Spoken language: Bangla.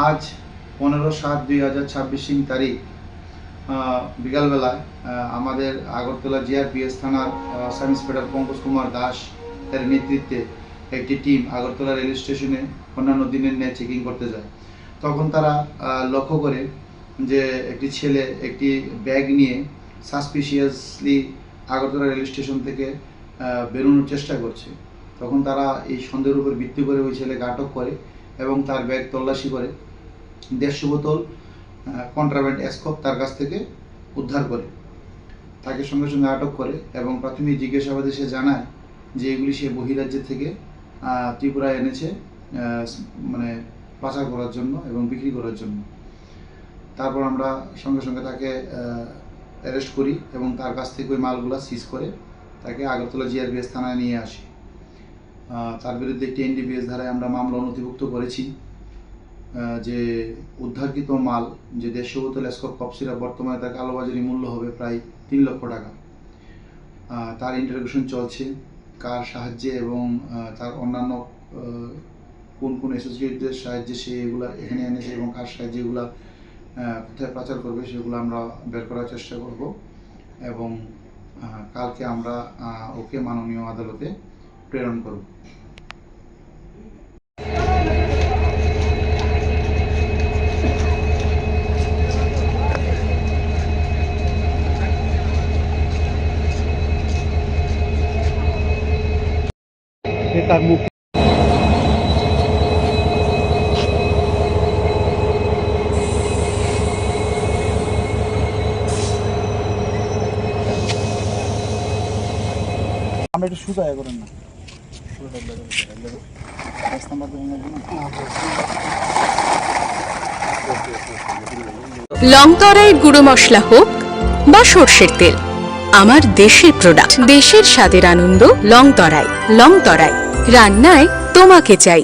আজ 15/7/2026 তারিখ বিকালবেলায় আমাদের আগরতলা জিআরপিএস থানার সাব ইন্সপেক্টর পঙ্কজ কুমার দাস এর নেতৃত্বে একটি টিম আগরতলা রেল স্টেশনে অন্যান্য দিনের ন্যায় চেকিং করতে যায়। তখন তারা লক্ষ্য করে যে একটি ছেলে একটি ব্যাগ নিয়ে সাসপিশিয়াসলি আগরতলা রেল স্টেশন থেকে বেরোনোর চেষ্টা করছে। তখন তারা এই সন্দেহের উপর ভিত্তি করে ওই ছেলেকে আটক করে এবং তার ব্যাগ তল্লাশি করে 150 বোতল কন্ট্রাব্যান্ড স্কোপ তার কাছ থেকে উদ্ধার করে তাকে সঙ্গে সঙ্গে আটক করে এবং প্রাথমিক জিজ্ঞাসাবাদে সে জানায় যে এগুলি সে বহিরাজ্য থেকে ত্রিপুরায় এনেছে মানে পাচার করার জন্য এবং বিক্রি করার জন্য। তারপর আমরা সঙ্গে সঙ্গে তাকে অ্যারেস্ট করি এবং তার কাছ থেকে ওই মালগুলা সিজ করে তাকে আগরতলা জিআরপিএস থানায় নিয়ে আসি। তার বিরুদ্ধে একটি এনডিপিএস ধারায় আমরা মামলা নথিভুক্ত করেছি যে উদ্ধারকৃত মাল যে 150 বোতল স্কোপ কফ সিরাপ বর্তমানে তার কালোবাজারি মূল্য হবে প্রায় 3 লক্ষ টাকা। তার ইন্টারোগেশন চলছে কার সাহায্যে এবং তার অন্যান্য কোন কোন অ্যাসোসিয়েটদের সাহায্যে সে এগুলা এখানে এনেছে এবং কার সাহায্যে এগুলা কোথায় পাচার করবে সেগুলো আমরা বের করার চেষ্টা করব এবং কালকে আমরা ওকে মাননীয় আদালতে প্রেরণ করব। তার মুখ আমরা একটু সুতা করেন না লংতরাই গুঁড়ো মশলা হোক বা সর্ষের তেল, আমার দেশের প্রোডাক্ট, দেশের স্বাদের আনন্দ। লংতরাই রান্নায় তোমাকে চাই।